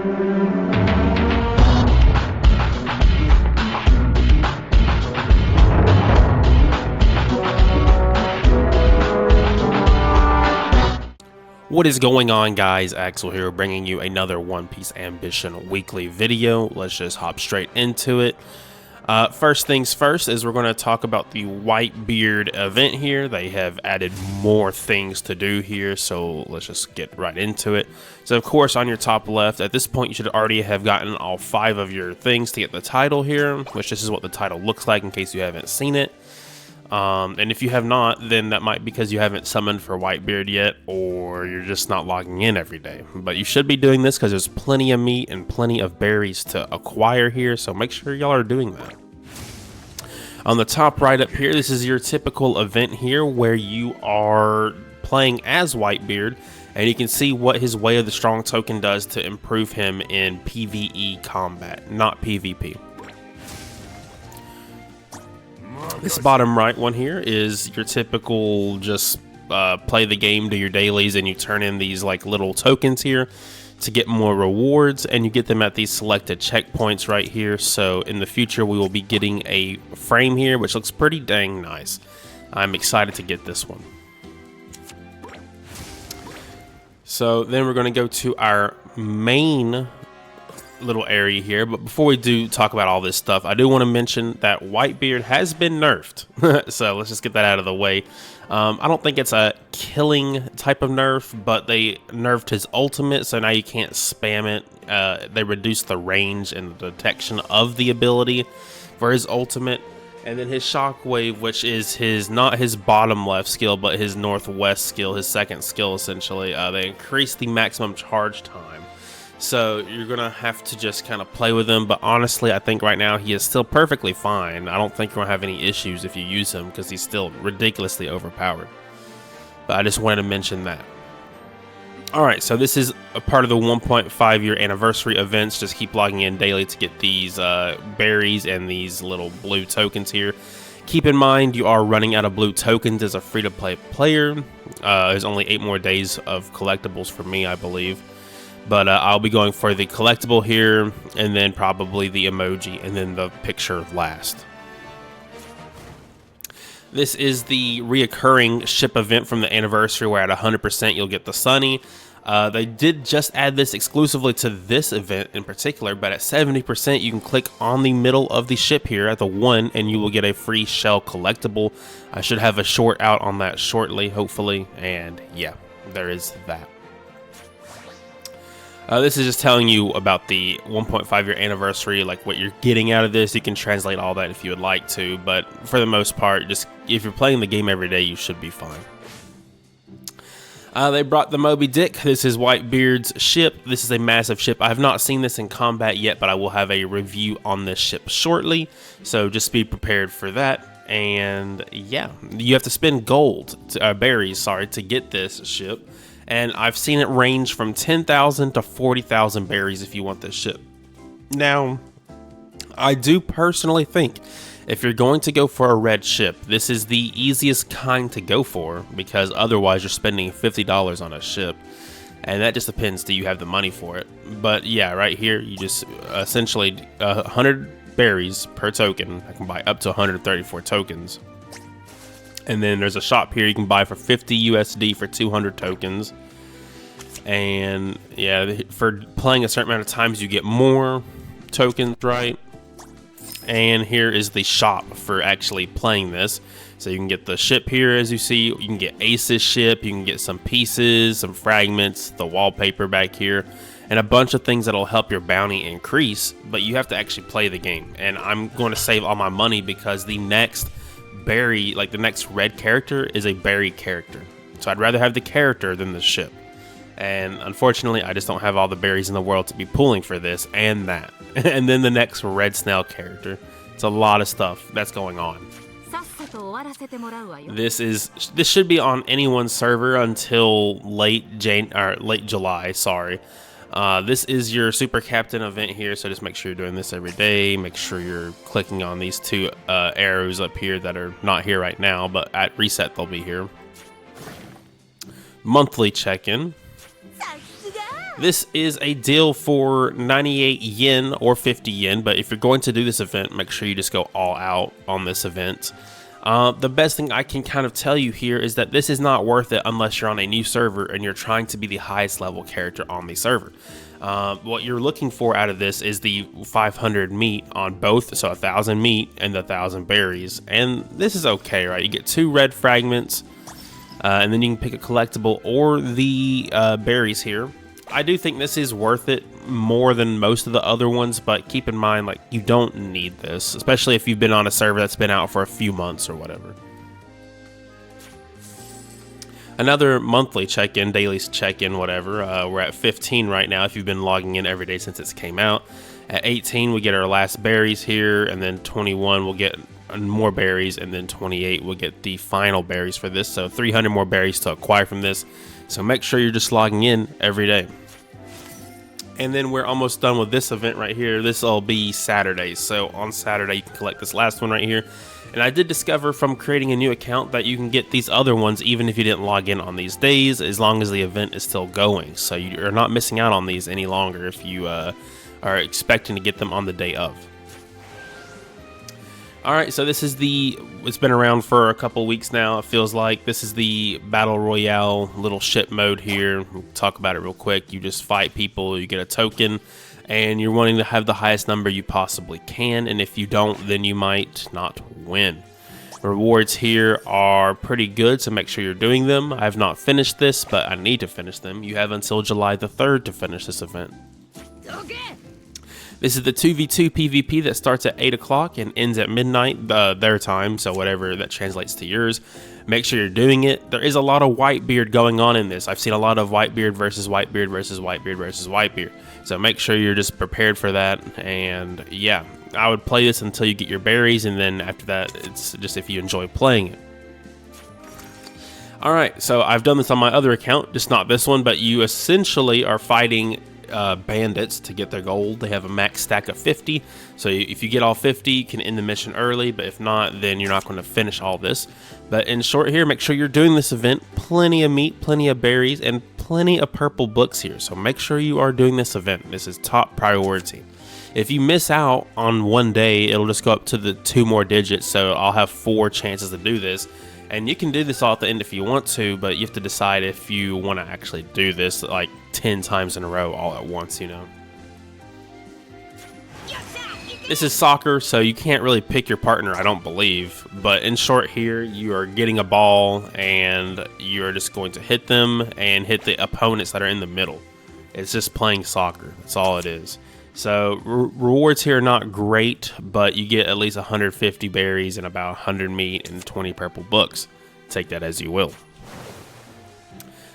What is going on, guys? Axel here, bringing you another One Piece Ambition weekly video. Let's just hop straight into it. First things first is we're going to talk about the Whitebeard event here. They have added more things to do here, so let's just get right into it. So of course, on your top left, at this point you should already have gotten all 5 of your things to get the title here, which this is what the title looks like in case you haven't seen it. And if you have not, then that might be because you haven't summoned for Whitebeard yet, or you're just not logging in every day. But you should be doing this because there's plenty of meat and plenty of berries to acquire here, so make sure y'all are doing that. On the top right up here, this is your typical event here where you are playing as Whitebeard, and you can see what his Way of the Strong token does to improve him in PvE combat, not PvP. This bottom right one here is your typical just play the game, do your dailies, and you turn in these like little tokens here to get more rewards, and you get them at these selected checkpoints right here. So in the future we will be getting a frame here which looks pretty dang nice. I'm excited to get this one. So then we're going to go to our main little area here, but before we do talk about all this stuff, I do want to mention that Whitebeard has been nerfed. So let's just get that out of the way. I don't think it's a killing type of nerf, but they nerfed his ultimate, so now you can't spam it. They reduced the range and the detection of the ability for his ultimate, and then his shockwave, which is his not his bottom left skill but his northwest skill, his second skill essentially. They increased the maximum charge time. So you're going to have to just kind of play with him, but honestly, I think right now he is still perfectly fine. I don't think you're going to have any issues if you use him because he's still ridiculously overpowered. But I just wanted to mention that. Alright, so this is a part of the 1.5 year anniversary events. Just keep logging in daily to get these berries and these little blue tokens here. Keep in mind, you are running out of blue tokens as a free-to-play player. There's only 8 more days of collectibles for me, I believe. But I'll be going for the collectible here, and then probably the emoji, and then the picture last. This is the reoccurring ship event from the anniversary, where at 100% you'll get the Sunny. They did just add this exclusively to this event in particular, but at 70% you can click on the middle of the ship here at the 1, and you will get a free shell collectible. I should have a short out on that shortly, hopefully, and yeah, there is that. This is just telling you about the 1.5 year anniversary, like what you're getting out of this. You can translate all that if you would like to, but for the most part, just if you're playing the game every day, you should be fine. They brought the Moby Dick. This is Whitebeard's ship. This is a massive ship. I have not seen this in combat yet, but I will have a review on this ship shortly, so just be prepared for that. And yeah, you have to spend berries, to get this ship. And I've seen it range from 10,000 to 40,000 berries if you want this ship. Now, I do personally think if you're going to go for a red ship, this is the easiest kind to go for, because otherwise you're spending $50 on a ship. And that just depends, do you have the money for it? But yeah, right here, you just essentially 100 berries per token. I can buy up to 134 tokens. And then there's a shop here you can buy for 50 USD for 200 tokens. And yeah, for playing a certain amount of times you get more tokens, right? And here is the shop for actually playing this. So you can get the ship here, as you see. You can get Ace's ship, you can get some pieces, some fragments, the wallpaper back here, and a bunch of things that'll help your bounty increase. But you have to actually play the game. And I'm going to save all my money because the next berry, like the next red character, is a berry character, so I'd rather have the character than the ship, and unfortunately I just don't have all the berries in the world to be pulling for this and that. And then the next red snail character. It's a lot of stuff that's going on. This should be on anyone's server until late July, sorry. This is your Super Captain event here, so just make sure you're doing this every day. Make sure you're clicking on these 2 arrows up here that are not here right now, but at reset they'll be here. Monthly check-in. This is a deal for 98 yen or 50 yen, but if you're going to do this event, make sure you just go all out on this event. The best thing I can kind of tell you here is that this is not worth it unless you're on a new server and you're trying to be the highest level character on the server. What you're looking for out of this is the 500 meat on both, so 1,000 meat and the 1,000 berries, and this is okay, right? You get 2 red fragments, and then you can pick a collectible or the berries here. I do think this is worth it more than most of the other ones, but keep in mind, like, you don't need this, especially if you've been on a server that's been out for a few months or whatever. Another monthly check-in, daily check-in, whatever. We're at 15 right now if you've been logging in every day since it came out. At 18, we get our last berries here, and then 21, we'll get more berries, and then 28, we'll get the final berries for this. So 300 more berries to acquire from this. So make sure you're just logging in every day. And then we're almost done with this event right here. This will be Saturday. So on Saturday, you can collect this last one right here. And I did discover from creating a new account that you can get these other ones even if you didn't log in on these days, as long as the event is still going. So you're not missing out on these any longer if you are expecting to get them on the day of. Alright, so this is it's been around for a couple weeks now, it feels like. This is the Battle Royale little ship mode here. We'll talk about it real quick. You just fight people, you get a token, and you're wanting to have the highest number you possibly can, and if you don't, then you might not win. Rewards here are pretty good, so make sure you're doing them. I have not finished this, but I need to finish them. You have until July the 3rd to finish this event. Okay. This is the 2v2 PvP that starts at 8 o'clock and ends at midnight, their time, so whatever that translates to yours. Make sure you're doing it. There is a lot of Whitebeard going on in this. I've seen a lot of Whitebeard versus Whitebeard versus Whitebeard versus Whitebeard. So make sure you're just prepared for that, and yeah, I would play this until you get your berries, and then after that, it's just if you enjoy playing it. Alright, so I've done this on my other account, just not this one, but you essentially are fighting bandits to get their gold. They have a max stack of 50, so if you get all 50 you can end the mission early, but if not, then you're not going to finish all this. But in short here, make sure you're doing this event. Plenty of meat, plenty of berries, and plenty of purple books here, so make sure you are doing this event. This is top priority. If you miss out on one day, it'll just go up to the 2 more digits, so I'll have 4 chances to do this. And you can do this all at the end if you want to, but you have to decide if you want to actually do this like 10 times in a row all at once, you know. This is soccer, so you can't really pick your partner, I don't believe. But in short here, you are getting a ball, and you're just going to hit them and hit the opponents that are in the middle. It's just playing soccer. That's all it is. So rewards here are not great, but you get at least 150 berries and about 100 meat and 20 purple books. Take that as you will.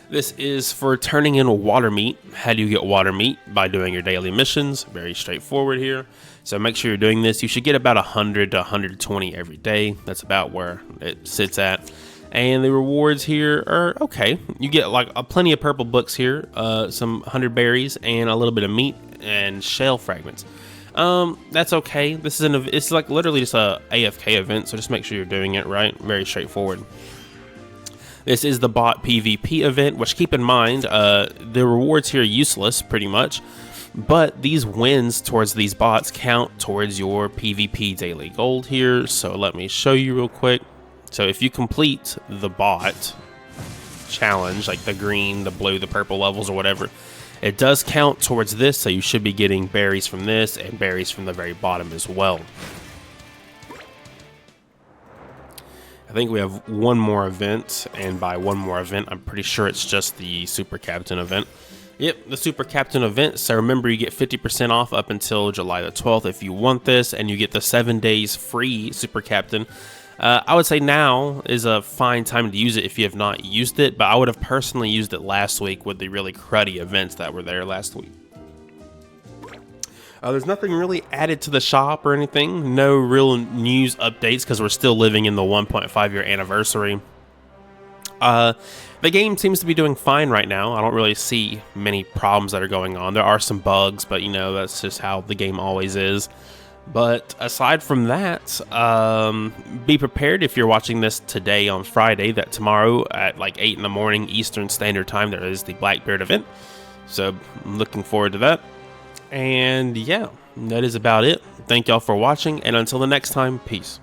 This is for turning in water meat. How do you get water meat? By doing your daily missions. Very straightforward here. So make sure you're doing this. You should get about 100 to 120 every day. That's about where it sits at. And the rewards here are okay. You get like plenty of purple books here, some 100 berries, and a little bit of meat and shell fragments. That's okay. It's like literally just a AFK event, so just make sure you're doing it right. Very straightforward. This is the bot PvP event, which keep in mind, the rewards here are useless pretty much, but these wins towards these bots count towards your PvP daily gold here. So let me show you real quick. So if you complete the bot challenge, like the green, the blue, the purple levels or whatever, it does count towards this, so you should be getting berries from this and berries from the very bottom as well. I think we have one more event, and by one more event, I'm pretty sure it's just the Super Captain event. Yep, the Super Captain event. So remember, you get 50% off up until July the 12th if you want this, and you get the 7 days free Super Captain. I would say now is a fine time to use it if you have not used it, but I would have personally used it last week with the really cruddy events that were there last week. There's nothing really added to the shop or anything. No real news updates because we're still living in the 1.5 year anniversary. The game seems to be doing fine right now. I don't really see many problems that are going on. There are some bugs, but you know, that's just how the game always is. But aside from that, be prepared if you're watching this today on Friday that tomorrow at like 8 in the morning Eastern Standard Time there is the Blackbeard event. So I'm looking forward to that. And yeah, that is about it. Thank y'all for watching, and until the next time, peace.